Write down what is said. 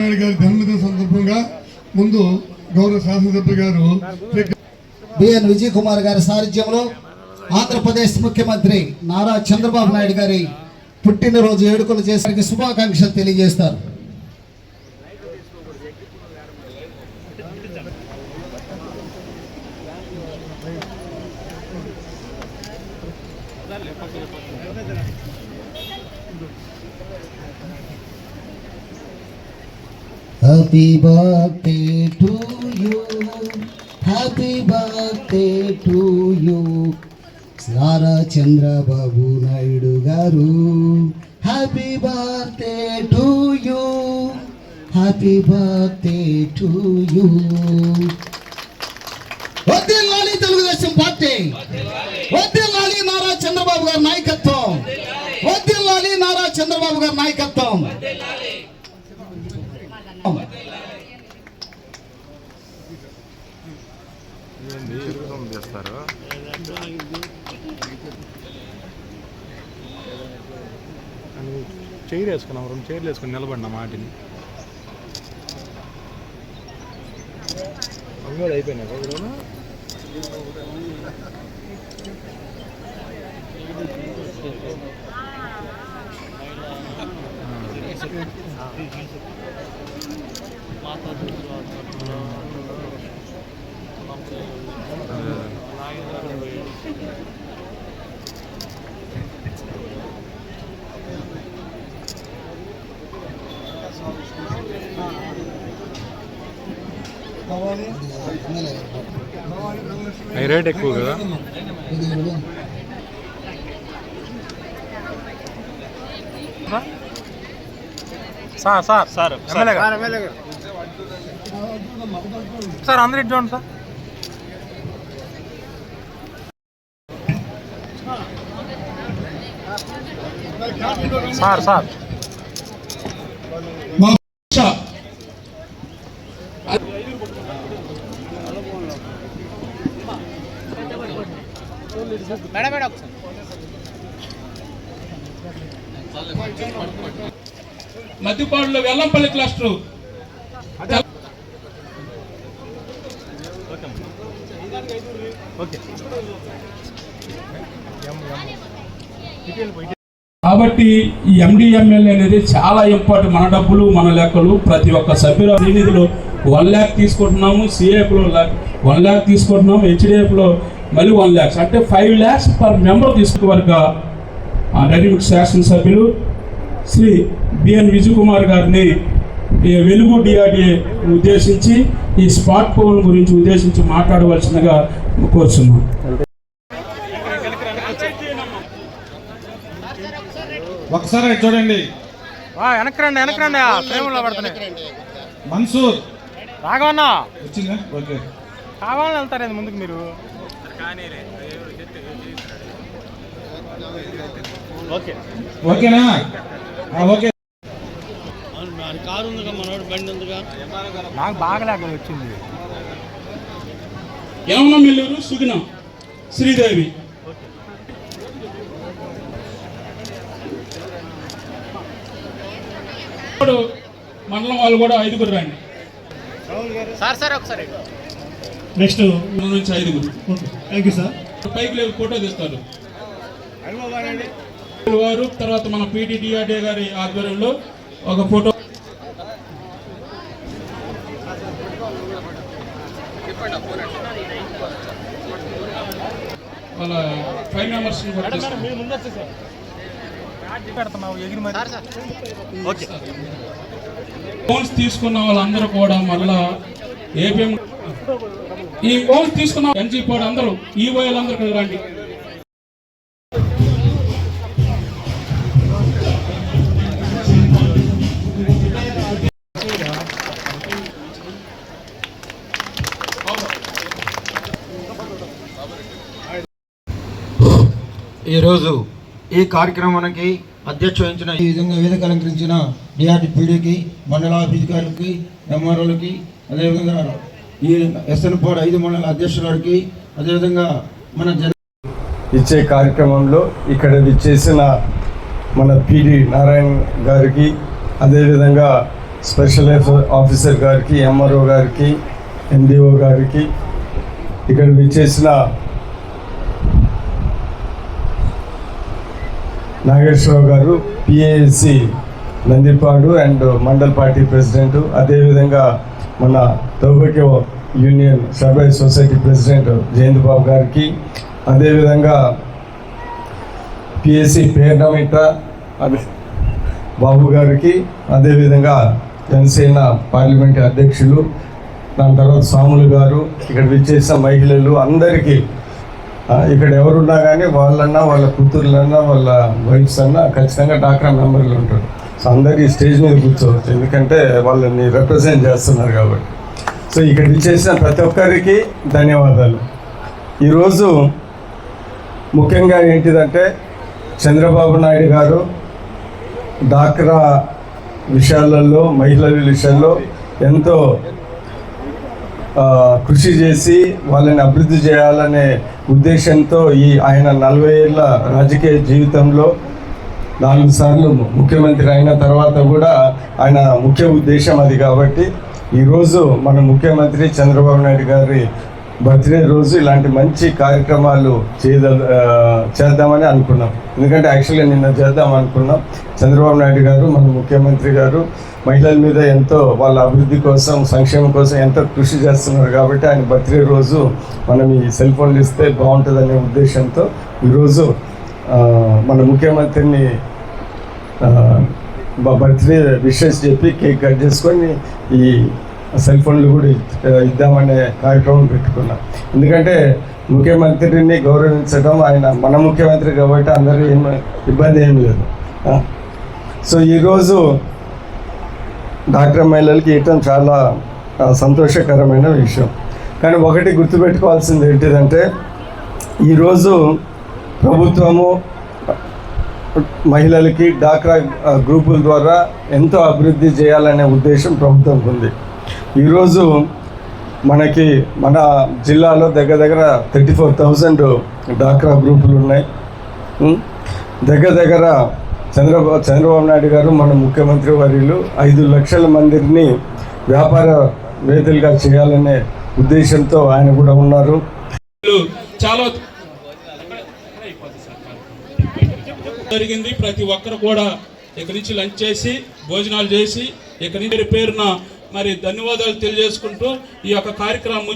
గారి జన్మదిన సందర్భంగా ముందు గౌరవ శాసనసభ్యులు గారు బిఎన్ విజయ్ కుమార్ గారి సారథ్యంలో ఆంధ్రప్రదేశ్ ముఖ్యమంత్రి నారా చంద్రబాబు నాయుడు గారి పుట్టినరోజు వేడుకలు చేసరికి శుభాకాంక్షలు తెలియజేస్తారు. Happy birthday to you, happy birthday to you, Nara Chandrababu Naidu garu. Happy birthday to you, happy birthday to you. Vaddilali Telugu Party, Vaddilali Nara Chandrababu garu నాయకత్వం, Vaddilali Nara Chandrababu garu నాయకత్వం. Chair వేసుకున్నాం, 2 చైర్లు వేసుకుని నిలబడిన మాటిని అంగడి అయిపోయినా rate ఎక్కువ కదా. సార్ సార్ సార్ సార్ అందరు ఇటు చూడండి సార్. సార్ మధ్యపాడులో వెల్లంపల్లి క్లస్టర్ కాబట్టి ఈ ఎండిఎంఎల్ అనేది చాలా ఇంపార్టెంట్. మన డబ్బులు మన లెక్కలు ప్రతి ఒక్క సభ్యుల నిధులు 1 lakh తీసుకుంటున్నాము, సిఏఎఫ్లో 1 lakh తీసుకుంటున్నాము, హెచ్డిఎఫ్లో మళ్ళీ 1 lakhs అంటే 5 lakhs పర్ మెంబర్ తీసుకువరకు డైనమిక్ శాసనసభ్యులు శ్రీ బిఎన్ విజయ్ కుమార్ గారిని వెలుగు డిఆర్డిఏ ఉద్దేశించి ఈ స్మార్ట్ ఫోన్ గురించి ఉద్దేశించి మాట్లాడవలసిందిగా కోరుతున్నాం. ఒకసారి చూడండి, వెనక్కి రండి ప్రేమలో పడుతున్నాయి. మన్సూర్ రాఘవన్న వచ్చిందా? ఓకే, కావాలని వెళ్తారేంది ముందుకు మీరు? ఓకేనా? ఓకే. నాకు బాగా లేక వచ్చింది. యమనమెల్లూరు సుగుణ శ్రీదేవి. మండలం వాళ్ళు కూడా 5గురు రండి. ఒకసారి నెక్స్ట్ నుంచి 5గురు. Thank you sir. పైకి లేవు ఫోటో తీస్తారు వారు. తర్వాత మన పీటీడీఆర్డే గారి ఆధ్వర్యంలో ఒక ఫోటో. వాళ్ళ 5 members ఫోన్స్ తీసుకున్న వాళ్ళందరూ కూడా మళ్ళా ఏపీఎం ఈ ఫోన్స్ తీసుకున్న ఎన్జీ పాడు అందరూ ఈఓఎల్ అందరూ ఇక్కడ రండి. ఈరోజు ఈ కార్యక్రమానికి అధ్యక్ష వహించిన ఈ విధంగా వేదిక అలంకరించిన డిఆర్డిపీడీకి, మండల అధికారులకి, ఎంఆర్ఓలకి, అదేవిధంగా ఈ ఎస్ఎన్పాడు 5 మండల అధ్యక్షులకి, అదేవిధంగా మన ఇచ్చే కార్యక్రమంలో ఇక్కడ విచ్చేసిన మన పిడి నారాయణ గారికి, అదేవిధంగా స్పెషల్ ఆఫీసర్ గారికి, ఎంఆర్ఓ గారికి, ఎండిఓ గారికి, ఇక్కడ విచ్చేసిన నాగేశ్వరరావు గారు, PASC Nandipadu and mandal party president, అదేవిధంగా మన తౌబకే union survive society president Jayant Babu గారికి, అదేవిధంగా పిఎస్సి పేర్నమిట బాబు గారికి, అదేవిధంగా జనసేన పార్లమెంట్ అధ్యక్షులు, దాని తర్వాత స్వాములు గారు, ఇక్కడ విచ్చేసిన మహిళలు అందరికీ, ఇక్కడ ఎవరున్నా కానీ వాళ్ళన్నా, వాళ్ళ కూతుర్లన్నా, వాళ్ళ వైఫ్స్ అన్నా ఖచ్చితంగా డాక్రా మెంబర్లు ఉంటారు. సో అందరికీ స్టేజ్ మీద కూర్చోవచ్చు, ఎందుకంటే వాళ్ళని రిప్రజెంట్ చేస్తున్నారు కాబట్టి. సో ఇక్కడ విచ్చేసిన ప్రతి ఒక్కరికి ధన్యవాదాలు. ఈరోజు ముఖ్యంగా ఏంటిదంటే చంద్రబాబు నాయుడు గారు డాక్రా విషయాలలో, మహిళల విషయాల్లో ఎంతో కృషి చేసి వాళ్ళని అభివృద్ధి చేయాలనే ఉద్దేశంతో ఆయన 40 ఏళ్ళ రాజకీయ జీవితంలో 4 సార్లు ముఖ్యమంత్రి అయిన తర్వాత కూడా ఆయన ముఖ్య ఉద్దేశం అది. కాబట్టి ఈరోజు మన ముఖ్యమంత్రి చంద్రబాబు నాయుడు గారి బర్త్డే రోజు ఇలాంటి మంచి కార్యక్రమాలు చేద్దామని అనుకున్నాం. ఎందుకంటే యాక్చువల్గా నిన్న చేద్దాం అనుకున్నాం. చంద్రబాబు నాయుడు గారు, మన ముఖ్యమంత్రి గారు మహిళల మీద ఎంతో వాళ్ళ అభివృద్ధి కోసం, సంక్షేమం కోసం ఎంతో కృషి చేస్తున్నారు. కాబట్టి ఆయన బర్త్డే రోజు మనం ఈ సెల్ ఫోన్లు ఇస్తే బాగుంటుందనే ఉద్దేశంతో ఈరోజు మన ముఖ్యమంత్రిని బర్త్డే విషెస్ చెప్పి కేక్ కట్ చేసుకొని ఈ సెల్ ఫోన్లు కూడా ఇద్దామనే కార్యక్రమం పెట్టుకున్నాం. ఎందుకంటే ముఖ్యమంత్రిని గౌరవించడం, ఆయన మన ముఖ్యమంత్రి కాబట్టి అందరూ ఇబ్బంది ఏం లేదు. సో ఈరోజు డాక్టర్ మహిళలకి ఇవ్వటం చాలా సంతోషకరమైన విషయం. కానీ ఒకటి గుర్తుపెట్టుకోవాల్సింది ఏంటిదంటే ఈరోజు ప్రభుత్వము మహిళలకి డాక్రా గ్రూపుల ద్వారా ఎంతో అభివృద్ధి చేయాలనే ఉద్దేశం ప్రభుత్వంకి ఉంది. ఈరోజు మన జిల్లాలో దగ్గర 34,000 డాక్రా గ్రూపులు ఉన్నాయి. దగ్గర చంద్రబాబు నాయుడు గారు, మన ముఖ్యమంత్రి వర్యులు 5 లక్షల మందిని వ్యాపారవేత్తలుగా చేయాలనే ఉద్దేశంతో ఆయన కూడా ఉన్నారు. చాలా జరిగింది. ప్రతి ఒక్కరు కూడా ఇక్కడి నుంచి లంచ్ చేసి, భోజనాలు చేసి, ఇక్కడి నుంచి పేరున మరి ధన్యవాదాలు తెలియజేసుకుంటూ ఈ యొక్క కార్యక్రమం